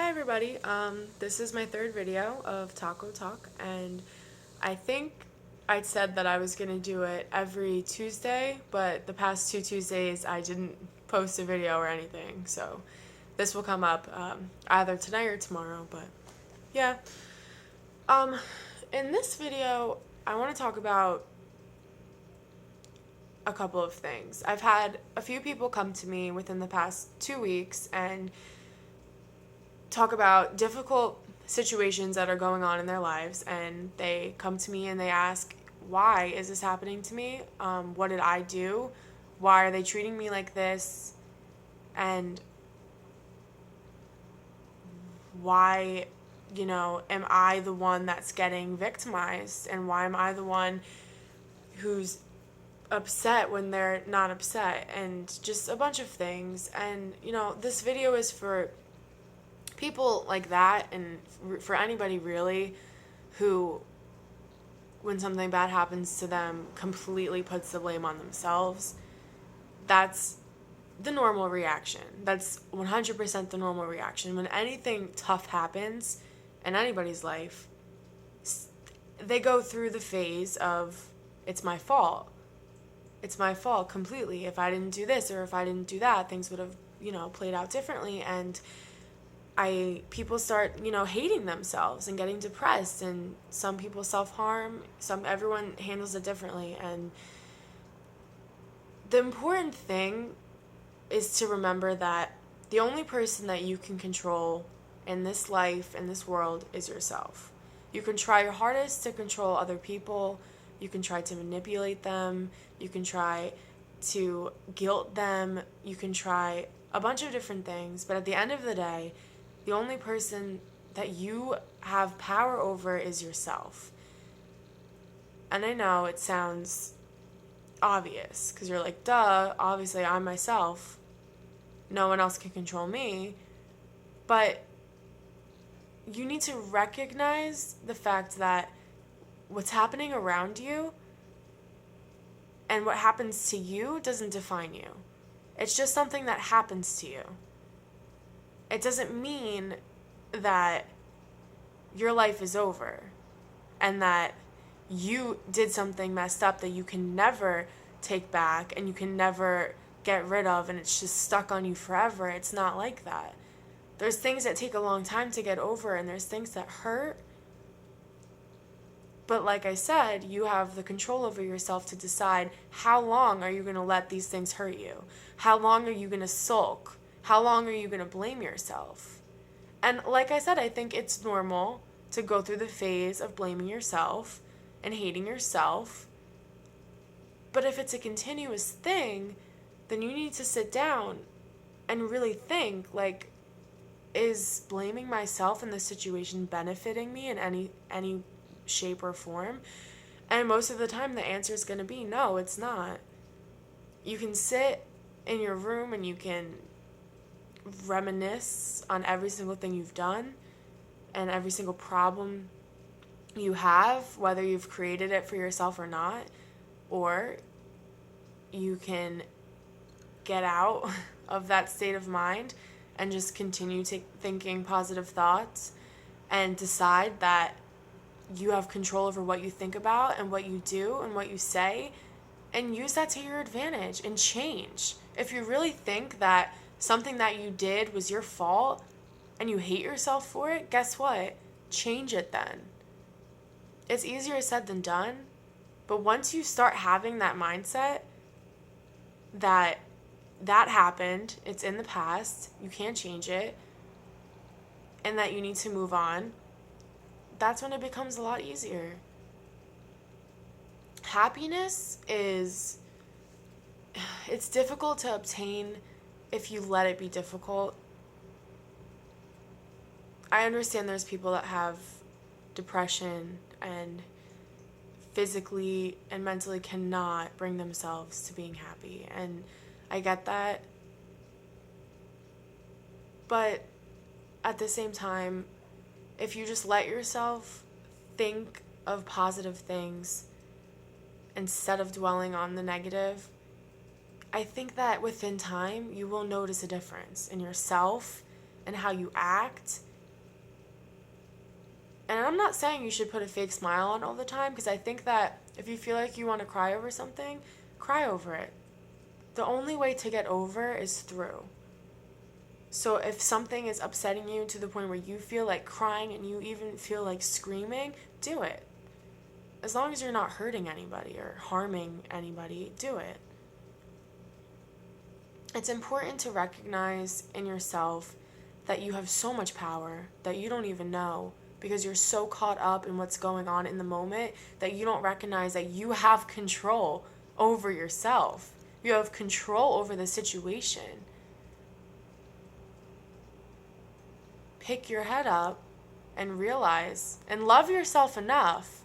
Hi everybody, this is my third video of Taco Talk, and I think I said that I was going to do it every Tuesday, but the past two Tuesdays I didn't post a video or anything, so this will come up either tonight or tomorrow, but yeah. Um, in this video, I want to talk about a couple of things. I've had a few people come to me within the past 2 weeks and talk about difficult situations that are going on in their lives, and they come to me and they ask, why is this happening to me? What did I do? Why are they treating me like this? And why, am I the one that's getting victimized? And why am I the one who's upset when they're not upset? And just a bunch of things. And, this video is for people like that, and for anybody really who, when something bad happens to them, completely puts the blame on themselves. That's the normal reaction. That's 100% the normal reaction. When anything tough happens in anybody's life, they go through the phase of, it's my fault. It's my fault completely. If I didn't do this or if I didn't do that, things would have, played out differently. And people start, hating themselves and getting depressed, and some people self-harm, everyone handles it differently. And the important thing is to remember that the only person that you can control in this life, in this world, is yourself. You can try your hardest to control other people, you can try to manipulate them, you can try to guilt them, you can try a bunch of different things, but at the end of the day, the only person that you have power over is yourself. And I know it sounds obvious, because you're like, duh, obviously I'm myself. No one else can control me. But you need to recognize the fact that what's happening around you and what happens to you doesn't define you. It's just something that happens to you. It doesn't mean that your life is over and that you did something messed up that you can never take back and you can never get rid of, and it's just stuck on you forever. It's not like that. There's things that take a long time to get over, and there's things that hurt. But like I said, you have the control over yourself to decide how long are you going to let these things hurt you? How long are you going to sulk? How long are you going to blame yourself? And like I said, I think it's normal to go through the phase of blaming yourself and hating yourself. But if it's a continuous thing, then you need to sit down and really think, like, is blaming myself in this situation benefiting me in any shape or form? And most of the time the answer is going to be no, it's not. You can sit in your room and you can reminisce on every single thing you've done and every single problem you have, whether you've created it for yourself or not, or you can get out of that state of mind and just continue thinking positive thoughts and decide that you have control over what you think about and what you do and what you say, and use that to your advantage and change. If you really think that something that you did was your fault and you hate yourself for it, guess what? Change it then. It's easier said than done, but once you start having that mindset that happened, it's in the past, you can't change it, and that you need to move on, that's when it becomes a lot easier. Happiness it's difficult to obtain if you let it be difficult. I understand there's people that have depression and physically and mentally cannot bring themselves to being happy, and I get that. But at the same time, if you just let yourself think of positive things instead of dwelling on the negative, I think that within time you will notice a difference in yourself and how you act. And I'm not saying you should put a fake smile on all the time, because I think that if you feel like you want to cry over something, cry over it. The only way to get over is through. So if something is upsetting you to the point where you feel like crying and you even feel like screaming, do it. As long as you're not hurting anybody or harming anybody, do it. It's important to recognize in yourself that you have so much power that you don't even know, because you're so caught up in what's going on in the moment that you don't recognize that you have control over yourself. You have control over the situation. Pick your head up and realize and love yourself enough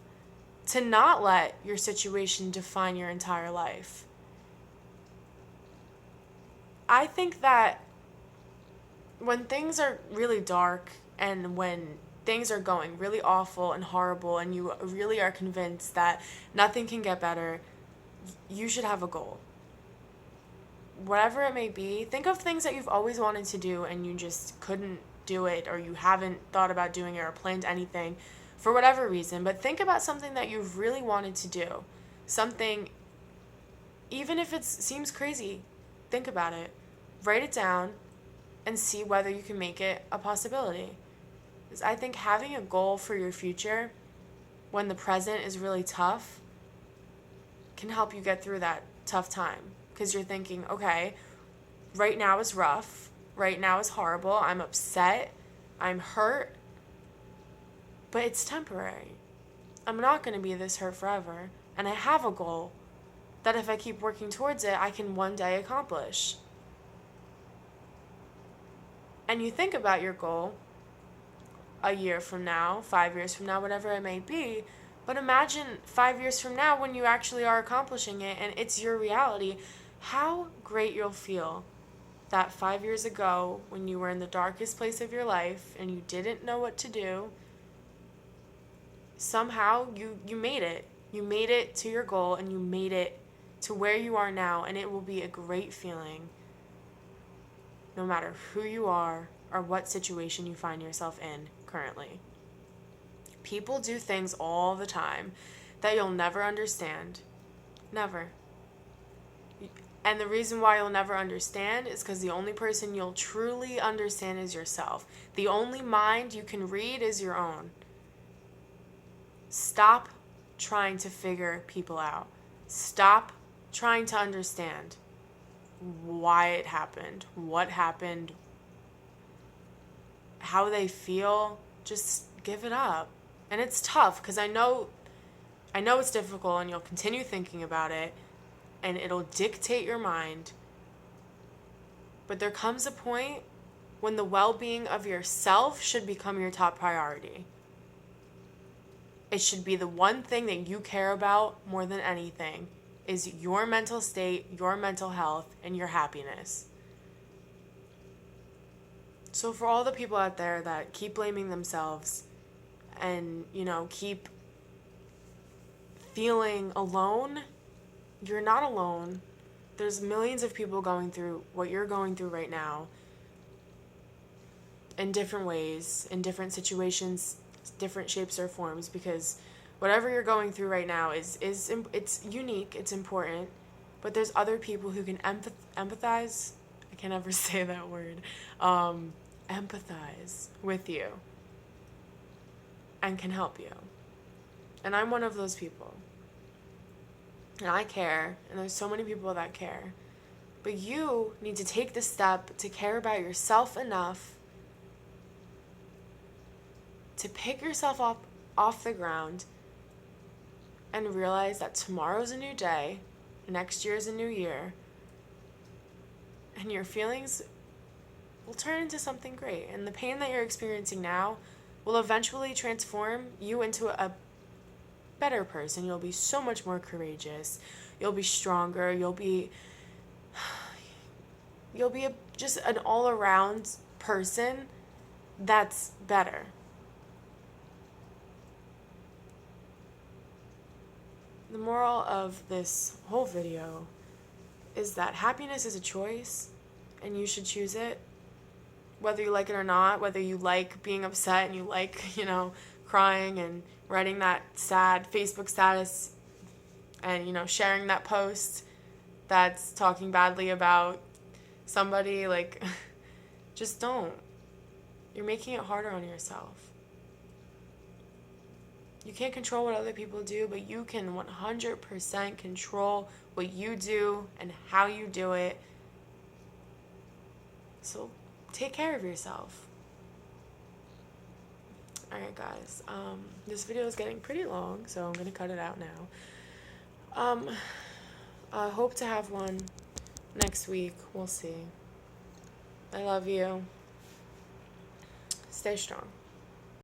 to not let your situation define your entire life. I think that when things are really dark and when things are going really awful and horrible and you really are convinced that nothing can get better, you should have a goal. Whatever it may be, think of things that you've always wanted to do and you just couldn't do it, or you haven't thought about doing it or planned anything for whatever reason. But think about something that you've really wanted to do. Something, even if it seems crazy, think about it. Write it down and see whether you can make it a possibility. Because I think having a goal for your future when the present is really tough can help you get through that tough time. Because you're thinking, okay, right now is rough. Right now is horrible. I'm upset. I'm hurt. But it's temporary. I'm not going to be this hurt forever. And I have a goal that if I keep working towards it, I can one day accomplish. And you think about your goal a year from now, 5 years from now, whatever it may be. But imagine 5 years from now when you actually are accomplishing it and it's your reality, how great you'll feel that 5 years ago when you were in the darkest place of your life and you didn't know what to do, somehow you made it. You made it to your goal and you made it to where you are now, and it will be a great feeling no matter who you are or what situation you find yourself in currently. People do things all the time that you'll never understand. Never. And the reason why you'll never understand is because the only person you'll truly understand is yourself. The only mind you can read is your own. Stop trying to figure people out. Stop trying to understand why it happened, what happened, how they feel. Just give it up. And it's tough because I know it's difficult and you'll continue thinking about it and it'll dictate your mind. But there comes a point when the well-being of yourself should become your top priority. It should be the one thing that you care about more than anything, is your mental state, your mental health, and your happiness. So for all the people out there that keep blaming themselves and, keep feeling alone, you're not alone. There's millions of people going through what you're going through right now in different ways, in different situations, different shapes or forms, because whatever you're going through right now is it's unique, it's important, but there's other people who can empathize. I can never say that word. Empathize with you and can help you. And I'm one of those people. And I care, and there's so many people that care. But you need to take the step to care about yourself enough to pick yourself up off the ground and realize that tomorrow's a new day, next year's a new year, and your feelings will turn into something great. And the pain that you're experiencing now will eventually transform you into a better person. You'll be so much more courageous. You'll be stronger. You'll be just an all-around person that's better. The moral of this whole video is that happiness is a choice and you should choose it whether you like it or not, whether you like being upset and you like, crying and writing that sad Facebook status and, sharing that post that's talking badly about somebody, like, just don't. You're making it harder on yourself. You can't control what other people do, but you can 100% control what you do and how you do it. So take care of yourself. Alright guys, this video is getting pretty long, so I'm going to cut it out now. I hope to have one next week. We'll see. I love you. Stay strong.